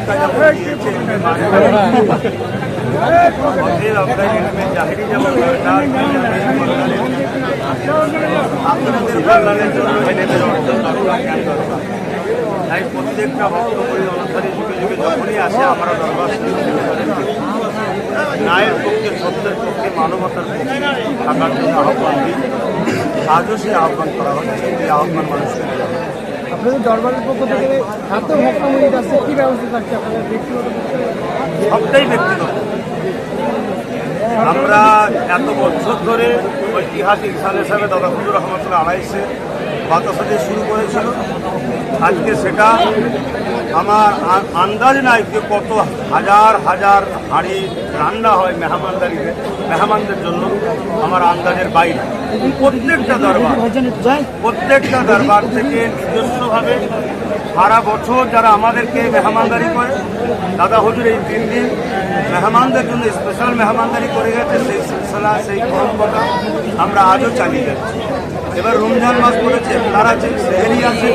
मौका जब दिए जाहिरी जब আপনাদের কল্যাণের জন্য ছেলেদের অর্জন দরকার, জ্ঞান দরকার। তাই প্রত্যেকটা ভক্তপুরী অনুসারী যুগে যুগে যখনই আসে আমরা দরবার ন্যায়ের পক্ষে, সত্যের পক্ষে, মানবতার পক্ষে থাকার জন্য আহ্বান দিই। আজও সেই আহ্বান করা হচ্ছে, এই আহ্বান মানুষকে দেওয়া হয়। আপনাদের দরবারের পক্ষ থেকে এত ভক্তমূল্য আছে, কী ব্যবস্থা থাকছে আপনাদের ব্যক্তিগত? সবটাই ব্যক্তিগত। আমরা এত বছর ধরে ঐতিহাসিক সালে সালে দাদা হুজুর রহমতুল্লাহ আলাইসে বাতাসা দিয়ে শুরু করেছিল। আজকে সেটা আমার আন্দাজ নাই যে কত হাজার হাজার হাঁড়ি রান্না হয় মেহমানদের জন্য, আমার আন্দাজের বাইরে। প্রত্যেকটা দরবার থেকে নিজস্বভাবে সারা বছর যারা আমাদেরকে মেহমানদারি করে, দাদা হুজুর এই 3 দিন মেহমানদের জন্য স্পেশাল মেহমানদারি করে গেছে। সেই সিলসিলা, সেই পরম্পরা আমরা আজও চালিয়ে যাচ্ছি। এবার রমজান মাস পড়েছে, তারা আছে, সেহেরি আছে,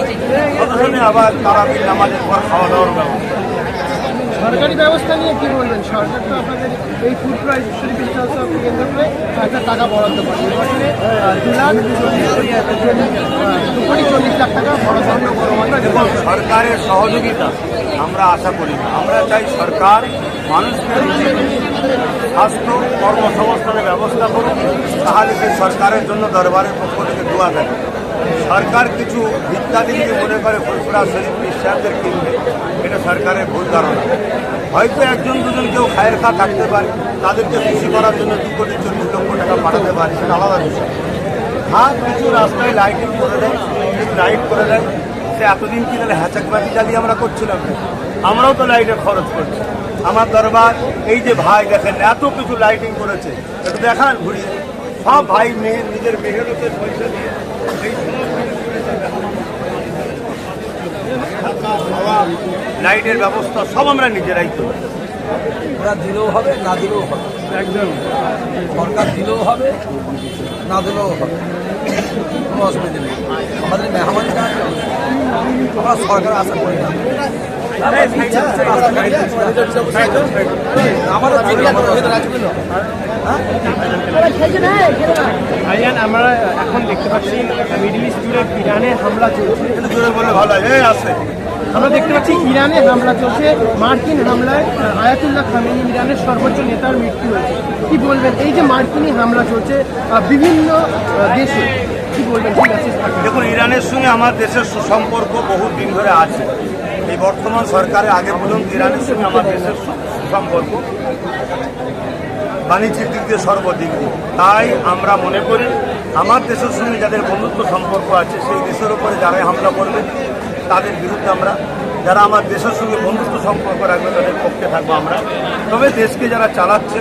কতজনে আবার তারাবির নামাজের পর খাওয়া দাওয়ার ব্যবস্থা। সরকারি ব্যবস্থা নিয়ে কী বলবেন? সরকার তো আপনাদের এই ফুড প্রাইস কেন্দ্র করে একটা টাকা বরাদ্দ করে, বছরে 2,40,00,000 টাকা বরাদ্দ করবো। সরকারের সহযোগিতা আমরা আশা করি না। আমরা চাই সরকার মানুষকে স্বাস্থ্য কর্মসংস্থানের ব্যবস্থা করুক, তাহলে সেই সরকারের জন্য দরবারের পক্ষ থেকে দোয়া দেয়। সরকার কিছু ভিত্তাদিনকে মনে করে ফুলফুরা শরীফ বিশ্বাসদের কিনবে, এটা সরকারের ভুল ধারণা। হয়তো একজন দুজন কেউ খায়ের খা থাকতে পারে, তাদেরকে খুশি করার জন্য 2,40,00,000 টাকা পাঠাতে পারে, সেটা আলাদা বিষয়। হ্যাঁ, কিছু রাস্তায় লাইটিং করে দেয়, লাইট করে দেয়। সে এতদিন কি তাহলে হ্যাচাকবাজি জ্বালিয়ে আমরা করছিলাম, আমরাও তো লাইটের খরচ করছি। আমার দরবার এই যে ভাই দেখেন এত কিছু লাইটিং করেছে, একটু দেখান ঘুরিয়ে। সব ভাই মেয়ে নিজের মেহনতের পয়সা দিয়ে লাইটের ব্যবস্থা সব আমরা নিজেরাই করি। ওরা দিলেও হবে, না দিলেও হবে, একদম সরকার দিলেও হবে, না দিলেও হবে, কোনো অসুবিধা নেই। আমাদের মেহমান আমরা সরকার আশা করি না। ভাইজান, আমরা এখন দেখতে পাচ্ছি মিডল ইস্ট জুড়ে ইরানের হামলা চলছে। বলে ভালো আছে। আমরা দেখতে পাচ্ছি ইরানে হামলা চলছে, মার্কিন হামলায় আয়াতুল্লাহ খামেনি ইরানের সর্বোচ্চ নেতার মৃত্যু হয়েছে। কি বলবেন এই যে মার্কিনী হামলা চলছে বিভিন্ন দেশে, কি বলবেন? দেখুন, ইরানের সঙ্গে আমার দেশের সুসম্পর্ক বহু দিন ধরে আছে। এই বর্তমান সরকারের আগে পর্যন্ত ইরানের সঙ্গে আমার দেশের সুসম্পর্ক বাণিজ্যিক দিক দিয়ে সর্বদিক দিয়ে। তাই আমরা মনে করি আমার দেশের সঙ্গে যাদের বন্ধুত্ব সম্পর্ক আছে, সেই দেশের উপরে যারাই হামলা করবে তাদের বিরুদ্ধে আমরা, যারা আমার দেশের সঙ্গে বন্ধুত্ব সম্পর্ক রাখবে তাদের পক্ষে থাকবো আমরা। তবে দেশকে যারা চালাচ্ছে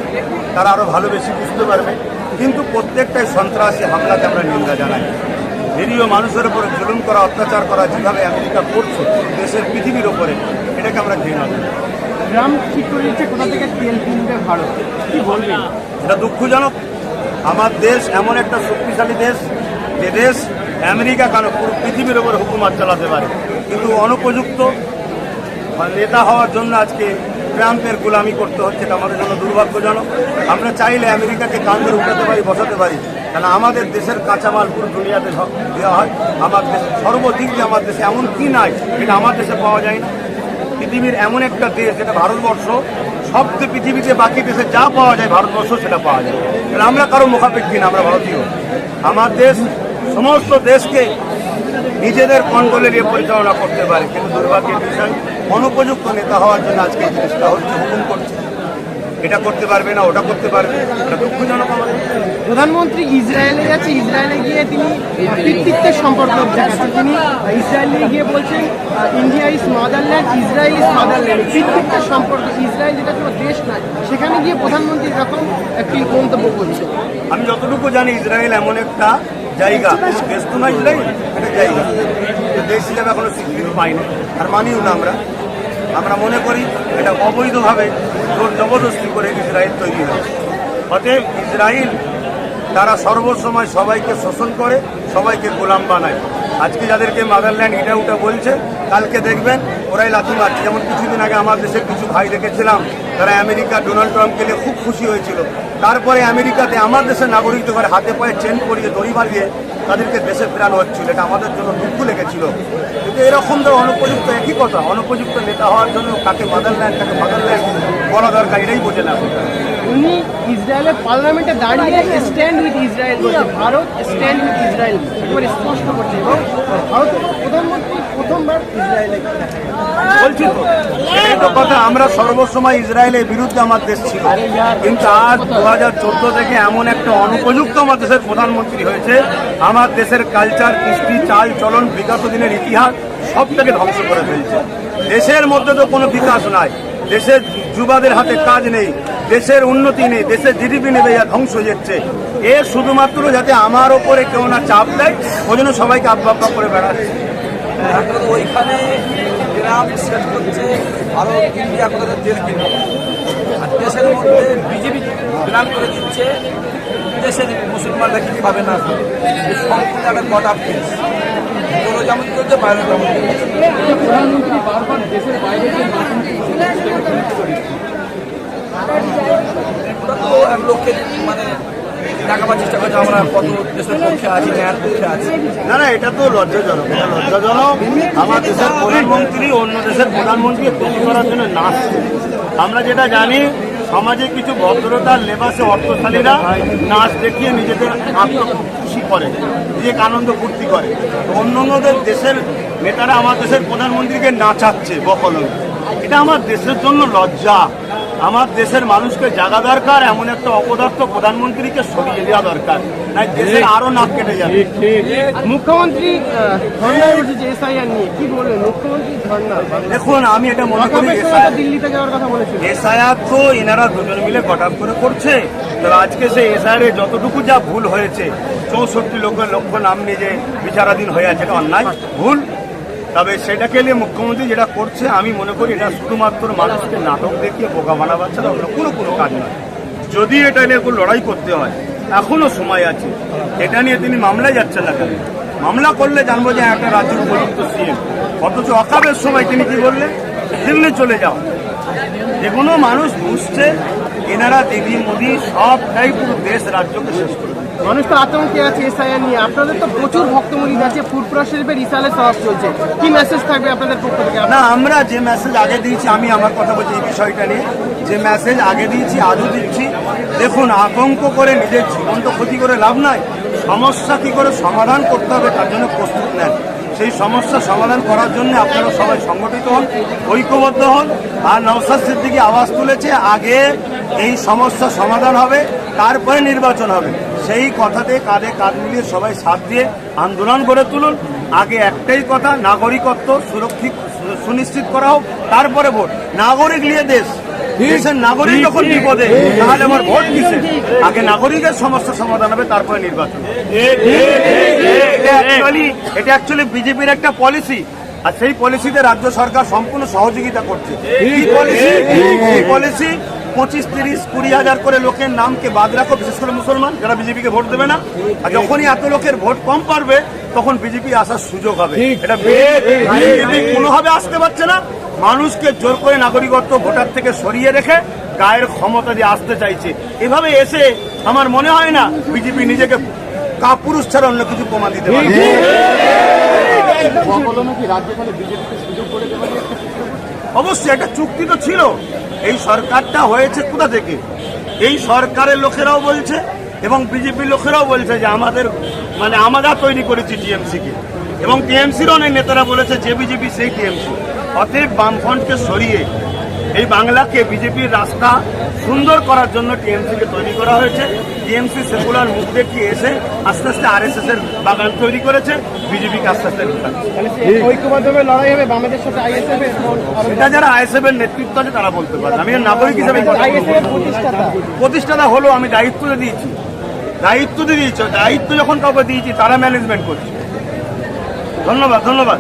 তারা আরও ভালোবেসে বুঝতে পারবে। কিন্তু প্রত্যেকটাই সন্ত্রাসী হামলাকে আমরা নিন্দা জানাই। নিরীহ মানুষের উপরে জুলুম করা, অত্যাচার করা যেভাবে আমেরিকা করছে দেশের পৃথিবীর ওপরে, এটাকে আমরা ঘৃণা করি। ট্রাম্প ঠিক করে দিচ্ছে কোথা থেকে তেল কিনবে ভারত, কি বলবেন? এটা দুঃখজনক। আমার দেশ এমন একটা শক্তিশালী দেশ, যে দেশ আমেরিকা কেন পুরো পৃথিবীর ওপর হুকুমত চালাতে পারে, কিন্তু অনুপযুক্ত নেতা হওয়ার জন্য আজকে ট্রাম্পের গোলামি করতে হচ্ছে। এটা আমাদের জন্য দুর্ভাগ্যজনক। আমরা চাইলে আমেরিকাকে কাঁধে উঠাতে পারি, বসাতে পারি, কারণ আমাদের দেশের কাঁচামাল পুরো দুনিয়াতে দেওয়া হয়। আমার দেশ সর্বদিক দিয়ে আমার দেশে এমন কি নাই এটা আমার দেশে পাওয়া যায় না। পৃথিবীর এমন একটা দেশ যেটা ভারতবর্ষ, সবচেয়ে পৃথিবীতে বাকি দেশে যা পাওয়া যায় ভারতবর্ষ সেটা পাওয়া যায়। কারণ আমরা কারো মুখাপেক্ষী না, আমরা ভারতীয়। আমার দেশ সমস্ত দেশকে নিজেদের কন্ট্রোলে নিয়ে পরিচালনা করতে পারে, কিন্তু দুর্ভাগ্যের বিষয় অনুপযুক্ত নেতা হওয়ার জন্য আজকে এই জিনিসটা হচ্ছে, হুকুম করছে এটা করতে পারবে না, ওটা করতে পারবে। এটা দুঃখজনক। আমাদের প্রধানমন্ত্রী ইসরায়েলে যাচ্ছে, ইসরায়েলে গিয়ে তিনি পিতৃত্বের সম্পর্ক দেখাচ্ছেন। তিনি ইসরায়েলে গিয়ে বলছেন India is motherland, Israel is motherland. পিতৃত্বের সম্পর্ক, ইসরায়েল যেটা কোনো দেশ নয়, সেখানে গিয়ে প্রধানমন্ত্রী এরকম একটি মন্তব্য করছে। আমি যতটুকু জানি ইসরায়েল এমন একটা জায়গা, দেশ তো না ইসরায়েল, একটা জায়গা, দেশ হিসাবে এখনো স্বীকৃতি পাইনি আর মানিও না। আমরা মনে করি এটা অবৈধভাবে জোর জবরদস্তি করে ইসরায়েল তৈরি হয়েছে। অতএব ইসরায়েল তারা সর্বসময় সবাইকে শোষণ করে, সবাইকে গোলাম বানায়। আজকে যাদেরকে মাদারল্যান্ড এটা ওটা বলছে, কালকে দেখবেন ওরাই লাথি মারছে। যেমন কিছুদিন আগে আমার দেশের কিছু ভাই দেখেছিলাম, তারা আমেরিকা ডোনাল্ড ট্রাম্পকে নিয়ে খুব খুশি হয়েছিল। তারপরে আমেরিকাতে আমার দেশের নাগরিকদের ঘরে হাতে পায়ে চেন পরিয়ে দড়ি বাঁধিয়ে তাদেরকে দেশে ফেরানো হচ্ছিল। এটা আমাদের জন্য দুঃখ লেগেছিল। কিন্তু এরকম তো অনুপযুক্ত, একই কথা, অনুপযুক্ত নেতা হওয়ার জন্য কাকে মাদারল্যান্ড কাকে মাদারল্যান্ড বলা দরকার, এটাই বোঝে না। উনি ইসরায়েলের পার্লামেন্টে দাঁড়িয়ে স্ট্যান্ড উইথ ইসরায়েল বলছে, ভারত স্ট্যান্ড উইথ ইসরায়েল একেবারে স্পষ্ট করছে, এবং ভারতের প্রধানমন্ত্রী প্রথমবার ইসরায়েলে বলছি তো, এই তো কথা। আমরা সর্বসময় ইসরায়েলের বিরুদ্ধে আমার দেশ ছিল, কিন্তু আজ 2014 থেকে এমন একটা অনুপযুক্ত আমার দেশের প্রধানমন্ত্রী হয়েছে, আমার দেশের কালচার, কৃষ্টি, চাল চলন, বিগত দিনের ইতিহাস সবটাকে ধ্বংস করে ফেলছে। দেশের মধ্যে তো কোনো বিকাশ নাই, দেশের যুবাদের হাতে কাজ নেই, দেশের উন্নতি নেই, দেশের জিডিপি নেবে, যা ধ্বংস হয়ে যাচ্ছে। এ শুধুমাত্র যাতে আমার ওপরে কেউ না চাপ দেয়, ওই জন্য সবাইকে আব্বা করে বেড়াচ্ছে। এখন ওইখানে গ্রাম সেট করছে, ভারত ইন্ডিয়া কোথাও তেল কিনবে, আর দেশের মধ্যে বিজেপি গ্রাম করে দিচ্ছে দেশের মুসলমানরা কি খাবে না খাবে। সম্পূর্ণ একটা গট আপ কেস, কোনো যেমন চলছে বাইরে তেমন চলছে। প্রধানমন্ত্রী বারবার দেশের বাইরে ওরা তো এক লোককে মানে দেখাবার চেষ্টা করছে আমরা কত দেশের পক্ষে আছি, ন্যায়ের পক্ষে আছি। না না, এটা তো লজ্জাজনক, এটা লজ্জাজনক। আমার দেশের প্রধানমন্ত্রী অন্য দেশের প্রধানমন্ত্রী তৈরি করার জন্য নাচছে। আমরা যেটা জানি, সমাজে কিছু ভদ্রতার লেবাসে অর্থশালীরা নাচ দেখিয়ে নিজেদের আত্মখুশি করে, নিজেকে আনন্দ ফুর্তি করে। অন্য অন্যদের দেশের নেতারা আমার দেশের প্রধানমন্ত্রীকে নাচাচ্ছে বকলমে। এটা আমার দেশের জন্য লজ্জা। আমার দেশের মানুষকে জাগা দরকার, এমন একটা অপদার্থ প্রধানমন্ত্রীকে সরিয়ে দেওয়া দরকার, নাই দেশের আরো নাক কেটে যাবে। মুখ্যমন্ত্রী ধর্নায় উঠেছে এসআইআর নিয়ে, কি বলবেন মুখ্যমন্ত্রী ধর্না? দেখুন, আমি এটা মনে করি দিল্লিতে যাওয়ার কথা বলেছিল। এসআইআর তো এনারা দুজন মিলে গটাপ করে করছে। তবে আজকে সেই এসআইআর যতটুকু যা ভুল হয়েছে, 64 লক্ষ নাম নিয়ে যে বিচারাধীন হয়ে আছে, এটা অন্যায়, ভুল। তবে সেটাকে নিয়ে মুখ্যমন্ত্রী যেটা করছে, আমি মনে করি এটা শুধুমাত্র মানুষকে নাটক দেখিয়ে বোকা বানাবার ছাড়া অন্য কোনো কাজ নয়। যদি এটা নিয়ে কোনো লড়াই করতে হয়, এখনো সময় আছে। এটা নিয়ে তিনি মামলায় যাচ্ছেন না কেন? মামলা করলে জানবো যে একটা রাজ্যের উপযুক্ত সিএম। অথচ অকাবের সময় তিনি কি বললেন, দিল্লি চলে যাও। যে কোনো মানুষ বুঝছে এনারা দিদি মোদি সবটাই পুরো দেশ রাজ্যকে শেষ করে। মানুষ তো আতঙ্কে আছে এসআইআর নিয়ে। আপনাদের তো প্রচুর ভক্তমরিদ আছে, ফুরফুরা শরীফের ইসালে সওয়াব চলছে, কি মেসেজ থাকবে আপনাদের পক্ষ থেকে? না, আমরা যে মেসেজ আগে দিয়েছি, আমি আমার কথা বলছি এই বিষয়টা নিয়ে, যে মেসেজ আগে দিয়েছি আজও দিচ্ছি। দেখুন, আতঙ্ক করে নিজের জীবন তো ক্ষতি করে লাভ নাই। সমস্যা কি করে সমাধান করতে হবে তার জন্য প্রস্তুত নেন। সেই সমস্যা সমাধান করার জন্য আপনারা সবাই সংগঠিত হন, ঐক্যবদ্ধ হন। আর নওশাদ সিদ্দিকী আওয়াজ তুলেছে, আগে এই সমস্যা সমাধান হবে, তারপরে নির্বাচন হবে। সেই কথাতে কাঁধে কাঁধ মিলিয়ে সবাই সাথ দিয়ে আন্দোলন গড়ে তুলুন। আগে একটাই কথা, নাগরিকত্ব সুরক্ষিত সুনিশ্চিত করা হোক, তারপরে ভোট। নাগরিক নিয়ে দেশ, দেশের নাগরিক যখন বিপদে, তাহলে আমার ভোট কিসে? আগে নাগরিকের সমস্যা সমাধান হবে, তারপরে নির্বাচন। এটা অ্যাকচুয়ালি বিজেপির একটা পলিসি, আর সেই পলিসিতে রাজ্য সরকার সম্পূর্ণ সহযোগিতা করছে। এই পলিসি 25, 30, 20 হাজার করে লোকের নামকে বাদ রাখো, বিশেষ করে মুসলমান যারা বিজেপিকে ভোট দেবে না। আর যখনই এত লোকের ভোট কম পারবে, তখন বিজেপি আসার সুযোগ হবে। এটা বিজেপি কোনোভাবে আসতে পারছে না। মানুষকে জোর করে নাগরিকত্ব ভোটার থেকে সরিয়ে রেখে গায়ের ক্ষমতা দিয়ে আসতে চাইছে। এভাবে এসে আমার মনে হয় না বিজেপি নিজেকে কাপুরুষ ছাড়া অন্য কিছু প্রমাণ দিতে পারে। অবশ্যই একটা চুক্তি তো ছিল। এই সরকারটা হয়েছে কোথা থেকে? এই সরকারের লোকেরাও বলছে এবং বিজেপির লোকেরাও বলছে যে আমরা তৈরি করেছি টিএমসিকে, এবং টিএমসির অনেক নেতারা বলেছে যে বিজেপি সেই টিএমসি। অতএব বামফ্রন্টকে সরিয়ে এই বাংলাকে বিজেপির রাস্তা সুন্দর করার জন্য টিএমসিকে তৈরি করা হয়েছে। টিএমসি সেকুলার মুখ দেখিয়ে এসে আস্তে আস্তে আরএসএস এর বাগান তৈরি করেছে, বিজেপিকে আস্তে আস্তে ঐক্যবদ্ধভাবে লড়াই হবে বাংলাদেশের সাথে আইএসএফ এর। এটা যারা আইএসএফ এর নেতৃত্ব আছে তারা বলতে পারে। আমি নাগরিক হিসেবে প্রতিষ্ঠাতা হলো, আমি দায়িত্ব দিয়েছি। দায়িত্ব যখন কাউকে দিয়েছি তারা ম্যানেজমেন্ট করছে। ধন্যবাদ, ধন্যবাদ।